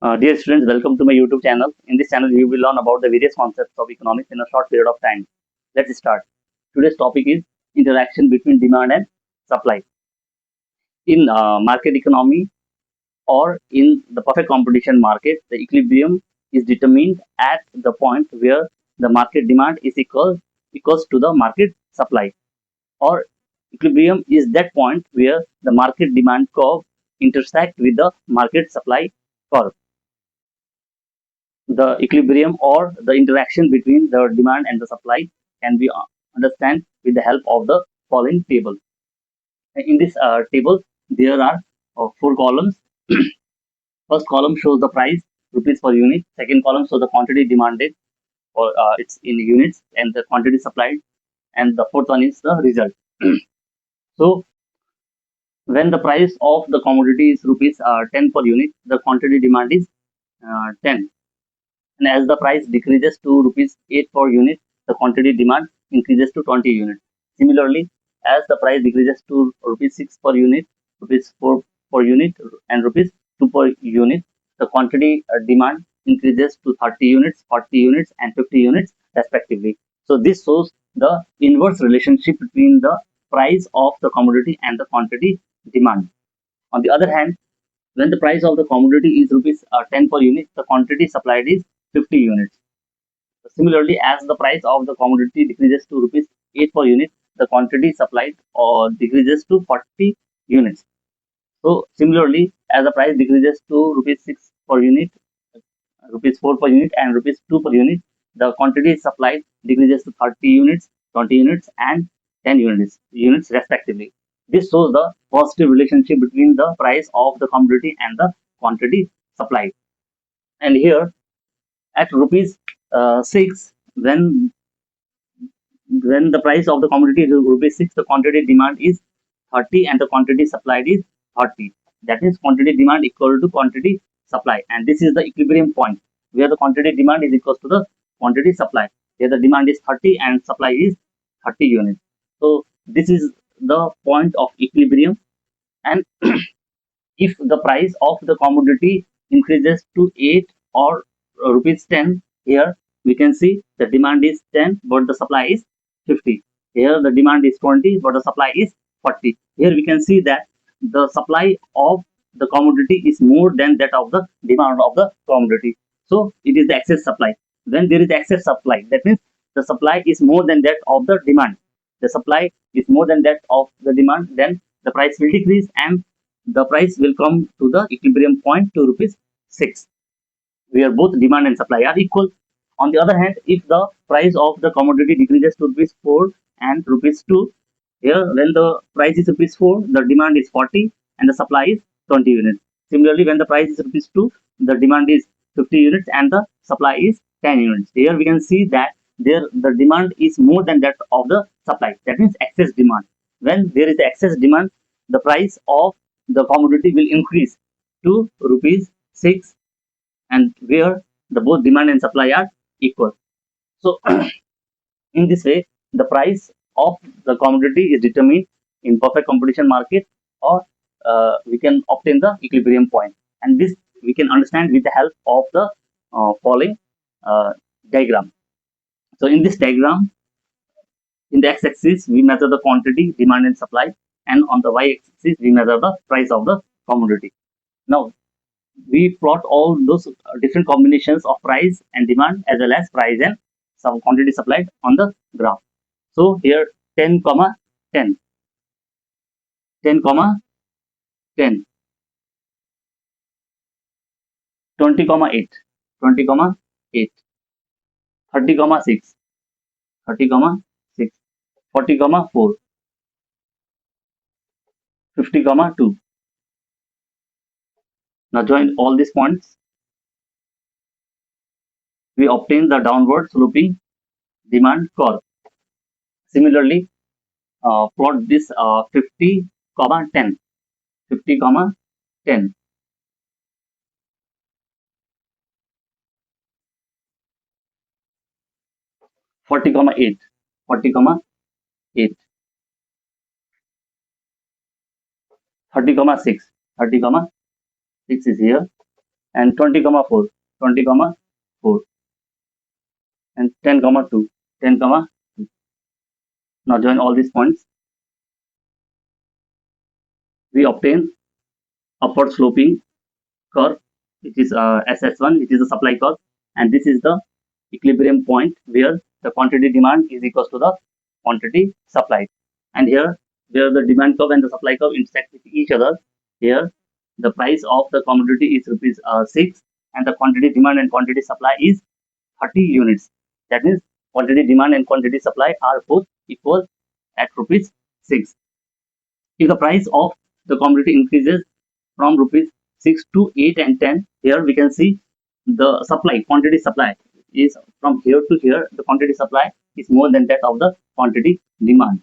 Dear students, welcome to my YouTube channel. In this channel, you will learn about the various concepts of economics in a short period of time. Let's start. Today's topic is interaction between demand and supply. In market economy or in the perfect competition market, the equilibrium is determined at the point where the market demand is equals to the market supply, or equilibrium is that point where the market demand curve intersect with the market supply curve. The equilibrium or the interaction between the demand and the supply can be understand with the help of the following table. In this table, there are four columns. First column shows the price rupees per unit. Second column shows the quantity demanded, or it's in units, and the quantity supplied. And the fourth one is the result. So when the price of the commodity is rupees 10 per unit, the quantity demand is 10. And as the price decreases to rupees 8 per unit, the quantity demand increases to 20 units. Similarly, as the price decreases to rupees 6 per unit, rupees 4 per unit, and rupees 2 per unit, the quantity demand increases to 30 units, 40 units, and 50 units respectively. So this shows the inverse relationship between the price of the commodity and the quantity demand. On the other hand, when the price of the commodity is rupees 10 per unit, the quantity supplied is 50 units. Similarly, as the price of the commodity decreases to rupees 8 per unit, the quantity supplied or decreases to 40 units. So similarly, as the price decreases to rupees 6 per unit, rupees 4 per unit, and rupees 2 per unit, the quantity supplied decreases to 30 units, 20 units, and 10 units respectively. This shows the positive relationship between the price of the commodity and the quantity supplied. And here at rupees 6, when the price of the commodity is rupees 6, the quantity demand is 30 and the quantity supplied is 30. That is quantity demand equal to quantity supply, and this is the equilibrium point where the quantity demand is equal to the quantity supply. Here the demand is 30 and supply is 30 units. So this is the point of equilibrium. And if the price of the commodity increases to 8 or rupees 10, here we can see the demand is 10 but the supply is 50. Here the demand is 20 but the supply is 40. Here we can see that the supply of the commodity is more than that of the demand of the commodity. So it is the excess supply. When there is excess supply, that means the supply is more than that of the demand. The supply is more than that of the demand, then the price will decrease and the price will come to the equilibrium point to rupees 6, where both demand and supply are equal. On the other hand, if the price of the commodity decreases to rupees 4 and rupees 2, here when the price is rupees 4, the demand is 40 and the supply is 20 units. Similarly, when the price is rupees 2, the demand is 50 units and the supply is 10 units. Here we can see that there the demand is more than that of the supply. That means excess demand. When there is excess demand, the price of the commodity will increase to rupees 6, and where the both demand and supply are equal. So in this way, the price of the commodity is determined in perfect competition market, or we can obtain the equilibrium point. And this we can understand with the help of the following uh, diagram. So in this diagram, in the x-axis, we measure the quantity, demand and supply, and on the y-axis, we measure the price of the commodity. Now, we plot all those different combinations of price and demand as well as price and some quantity supplied on the graph. So here 10 comma 10, 10 comma 10, 20 comma 8, 20 comma 8, 30 comma 6, 30 comma 6, 40 comma 4, 50 comma 2. Now join all these points, we obtain the downward sloping demand curve. Similarly, plot this 50 comma 10, 50 comma 10, 40 comma 8, 40 comma 8, 30 comma 6, 30 comma 6 is here, and 20 comma 4, 20 comma 4, and 10 comma 2, 10 comma 2. Now join all these points. We obtain upward sloping curve, which is SS1, which is the supply curve, and this is the equilibrium point where the quantity demand is equals to the quantity supply. And here, where the demand curve and the supply curve intersect with each other, here the price of the commodity is rupees 6, and the quantity demand and quantity supply is 30 units. That means quantity demand and quantity supply are both equal at rupees 6. If the price of the commodity increases from rupees 6 to 8 and 10, here we can see the supply, quantity supply is from here to here, the quantity supply is more than that of the quantity demand.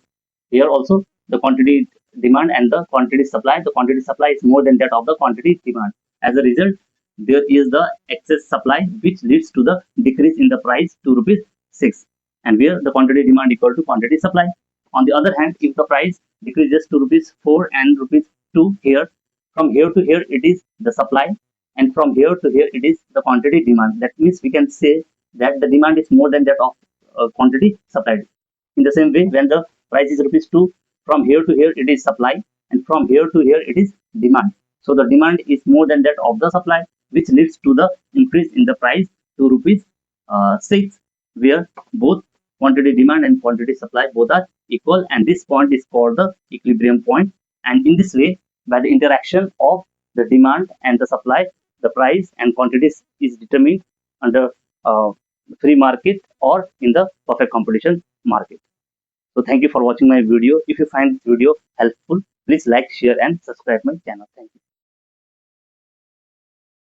Here also the quantity demand and the quantity supply is more than that of the quantity demand. As a result, there is the excess supply which leads to the decrease in the price to rupees 6, and where the quantity demand equal to quantity supply. On the other hand, if the price decreases to rupees 4 and rupees 2, here from here to here it is the supply, and from here to here it is the quantity demand. That means we can say that the demand is more than that of quantity supplied. In the same way, when the price is rupees 2, from here to here it is supply, and from here to here it is demand. So the demand is more than that of the supply, which leads to the increase in the price to rupees 6, where both quantity demand and quantity supply both are equal, and this point is called the equilibrium point. And in this way, by the interaction of the demand and the supply, the price and quantities is determined under free market or in the perfect competition market. So thank you for watching my video. If you find this video helpful, please like, share and subscribe my channel. Thank you.